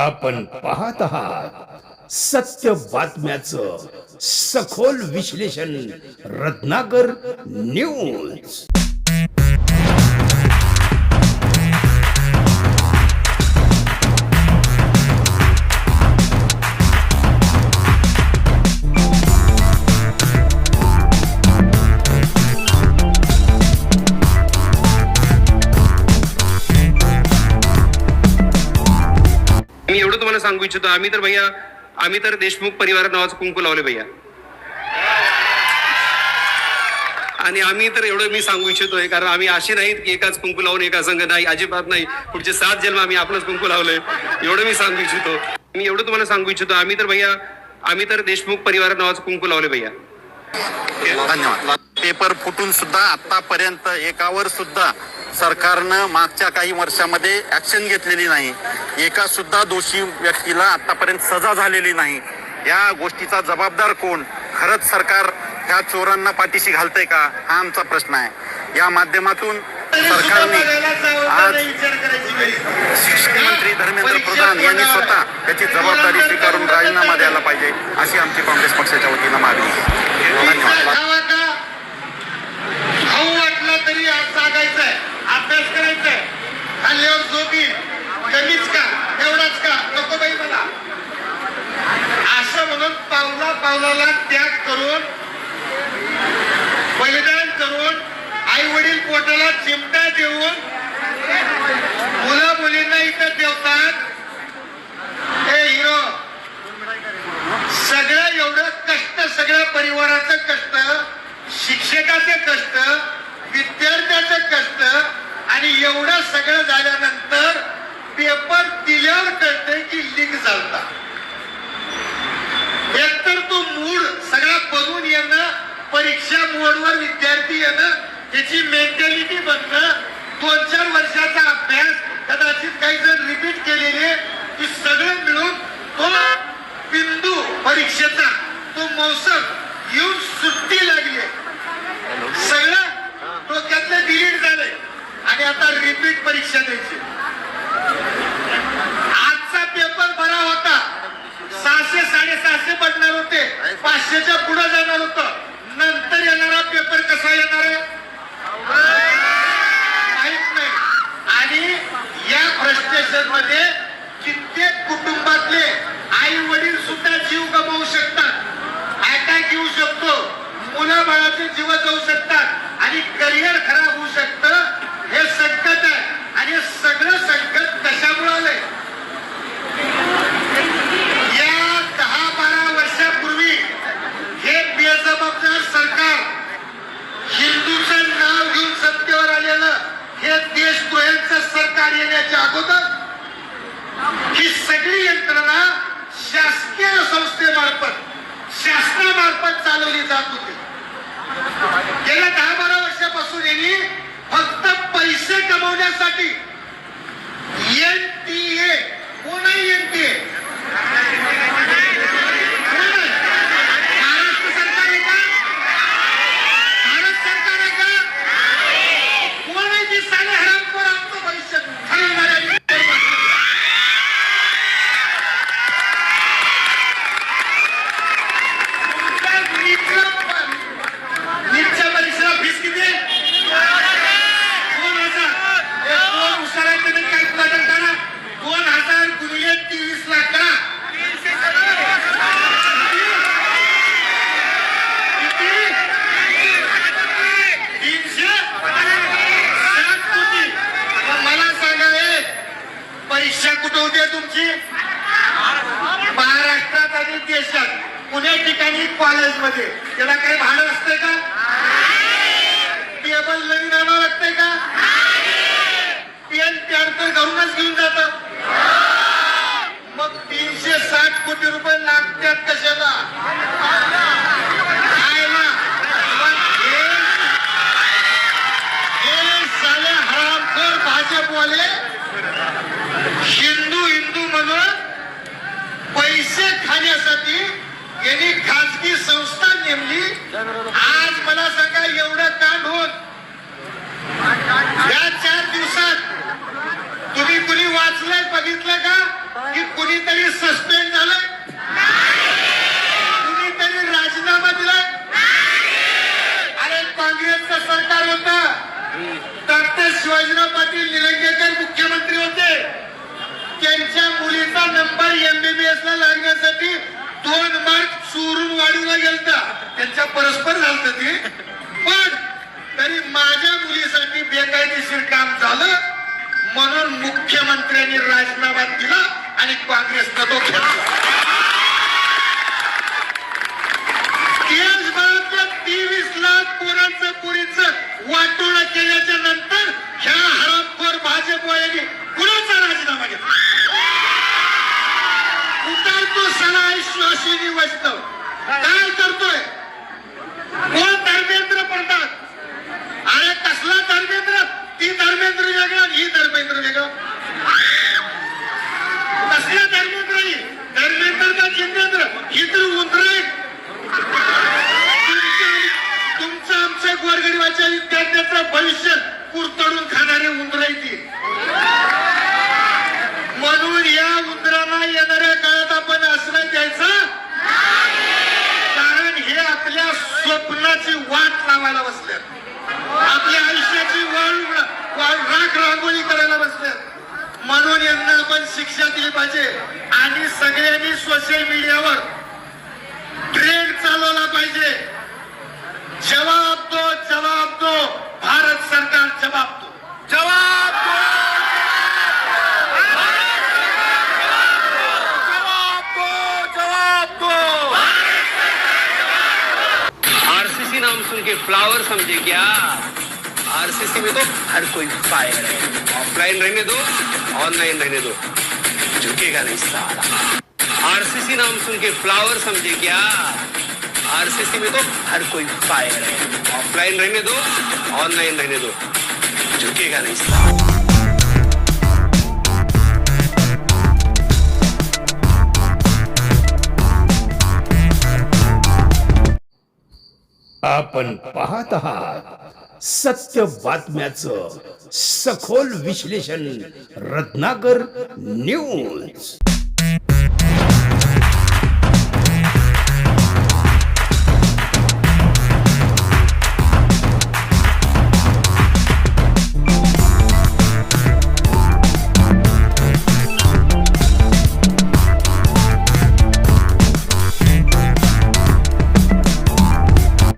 आपण पाहत आहात सत्य बातम्याचं सखोल विश्लेषण रत्नाकर न्यूज। मी एवढं तुम्हाला सांगू इच्छितो, आम्ही तर देशमुख परिवार नावाचं कुंकू लावले भैया। आणि आम्ही तर एवढं मी सांगू इच्छितोय, कारण आम्ही असे नाहीत की एकाच कुंकू लावून एका संघ नाही, अजिबात नाही। पुढचे 7 जन्म आम्ही आपलंच कुंकू लावलंय, एवढं मी सांगू इच्छितो। मी एवढं तुम्हाला सांगू इच्छितो, आम्ही तर देशमुख परिवार नावाचं कुंकू लावले भैया। धन्यवाद। पेपर फुटून सुद्धा आतापर्यंत एकावर सुद्धा सरकारनं मागच्या काही वर्षामध्ये ऍक्शन घेतलेली नाही। एका सुद्धा दोषी व्यक्तीला आतापर्यंत सजा झालेली नाही। या गोष्टीचा जबाबदार कोण? खरंच सरकार ह्या चोरांना पाठीशी घालतंय का? हा आमचा प्रश्न आहे। या माध्यमातून सरकारने आज शिक्षण मंत्री धर्मेंद्र प्रधान यांनी स्वतः त्याची जबाबदारी स्वीकारून राजीनामा द्यायला पाहिजे, अशी आमची काँग्रेस पक्षाच्या वतीनं मागणी आहे। धन्यवाद। तरी सांगायचंय, अभ्यास करायचंय, खाल्ल्यावर झोपी कमीच का एवढाच का नको बाई मला, असं म्हणून पावलाला त्याग करून बलिदान करून आई वडील पोटाला चिमटा देऊन मुलं मुलींना इथं ठेवतात। हे हिरो सगळं एवढं कष्ट, सगळ्या परिवाराचं कष्ट, शिक्षकाचे कष्ट, विद्यार्थ्याचं कष्ट, आणि एवढं सगळं झाल्यानंतर पेपर दिल्यावर कळतंय की लीक झालता। एकतर तो मूड सगळा बनून येणं, परीक्षा मोडवर विद्यार्थी येणं, याची मेंटॅलिटी बनणं, 2-4 वर्षाचा अभ्यास, कदाचित काही जण रिपीट केलेले, की सगळं मिळून तो बिंदू परीक्षेचा तो मौसम येऊन सुट्टी लागली, सगळं डोक्यातलं डिलीट झालंय आणि आता रिपीट परीक्षा द्यायची। आजचा पेपर बरा होता, 600-650 पडणार होते, 500च्या पुढे जाणार होतं। नंतर येणारा पेपर कसा येणार आहे माहित नाही। आणि या फ्रस्ट्रेशन मध्ये कित्येक कुटुंबातले आई वडील सुद्धा जीव गमावू शकतात, अटॅक येऊ शकतो, मुलं बाळाचे जीव जाऊ शकतात आणि करिअर खराब होऊ शकतं। हे संकट आहे आणि हे सगळं संकट कशामुळे आलंय? या 10-12 वर्षापूर्वी हे बेजबाबदार सरकार, हिंदूचं नाव घेऊन सत्तेवर आलेलं हे देशद्रोह्यांचं सरकार येण्याच्या अगोदर ही सगळी यंत्रणा शासकीय संस्थेमार्फत, शासनामार्फत चालवली जात होती। गेल्या 10-12 वर्षापासून यांनी फक्त पैसे कमवण्यासाठी NTA, कोण आहे NTA? महाराष्ट्र सरकार आहे का? भारत सरकार आहे का? कोण आहे की साले हरामखोर आमचं भविष्य ठरवणाऱ्या? नीटच्या परीक्षेला फीस किती आहे? 2000। दोन हुशारांचे कॅल्क्युलेटर करा, 2000 गुणिले 23 लाख करा, किती? 307 कोटी। मला सांगा, परीक्षा कुठं होती तुमची? महाराष्ट्रात आणि देशात पुण्या ठिकाणी कॉलेजमध्ये। त्याला काही भाडं असते का? टेबल नवीन आणावं लागतंय का? पेन पॅड तर घरूनच घेऊन जात। मग 360 कोटी रुपये लागतात कशाला? हे साले हरामखोर भाजपवाले हिंदू म्हणून पैसे खाण्यासाठी यांनी खाजगी संस्था नेमली। आज मला सांगा, एवढं कांड होऊन या 4 दिवसात तुम्ही कुणी वाचलंय, बघितलं का की कुणी काँग्रेसचं सरकार होतं. डॉक्टर शिवाजीराव पाटील निलंगेकर मुख्यमंत्री होते. त्यांच्या मुलीचा नंबर MBBS ला लागण्यासाठी 2 मार्क चोरून वाढीला गेलता. त्यांच्या परस्पर झालं ते, पण तरी माझ्या मुलीसाठी बेकायदेशीर काम झालं म्हणून मुख्यमंत्र्यांनी राजीनामा दिला आणि काँग्रेसनं तो घेतला. देशभरातल्या 23 लाख पोरांचं पुरीचं वाटोळं केल्याच्या नंतर ह्या हरामखोर भाजपवाल्यांनी कुणाचा राजीनामा घेतला? उतारतो सला श्वासिनी वैष्णव काय करतोय? कोण? धर्मेंद्र प्रधान. अरे कसला धर्मेंद्र? ती धर्मेंद्र वेगळा, ही धर्मेंद्र वेगळा. कसला धर्मेंद्र? ही धर्मेंद्र का जितेंद्र? ही तर उंदर आहे. तुमचं आमच्या गोरगरिबाच्या विद्यार्थ्याचं भविष्य कुरतडून खाणारे उंदर आहे ती. म्हणून या उंदरांना येणाऱ्या काळात आपण आश्रय द्यायचा, कारण हे आपल्या स्वप्नाची वाट लावायला बसले, आपल्या आयुष्याची राख रांगोळी करायला बसले. म्हणून यांना आपण शिक्षा दिली पाहिजे आणि सगळ्यांनी सोशल मीडियावर ट्रेंड चालवला पाहिजे. जवाब दो, जवाब दो, भारत सरकार जवाब दो, जवाब दो, जवाब दो. आरसीसी नाम सुन के फ्लावर समझे क्या? आरसीसी में तो हर कोई फायर है. ऑफलाइन रहने दो, ऑनलाइन रहने दो, झुकेगा नहीं साला. आरसीसी नाम सुन के फ्लावर समझे क्या? आरसीसी में तो हर कोई फायर है. ऑफलाइन रहने दो, ऑनलाइन रहने दो, झुकेगा नहीं साला. आपण पाहत आहात सत्य बातम्याचं सखोल विश्लेषण रत्नाकर न्यूज.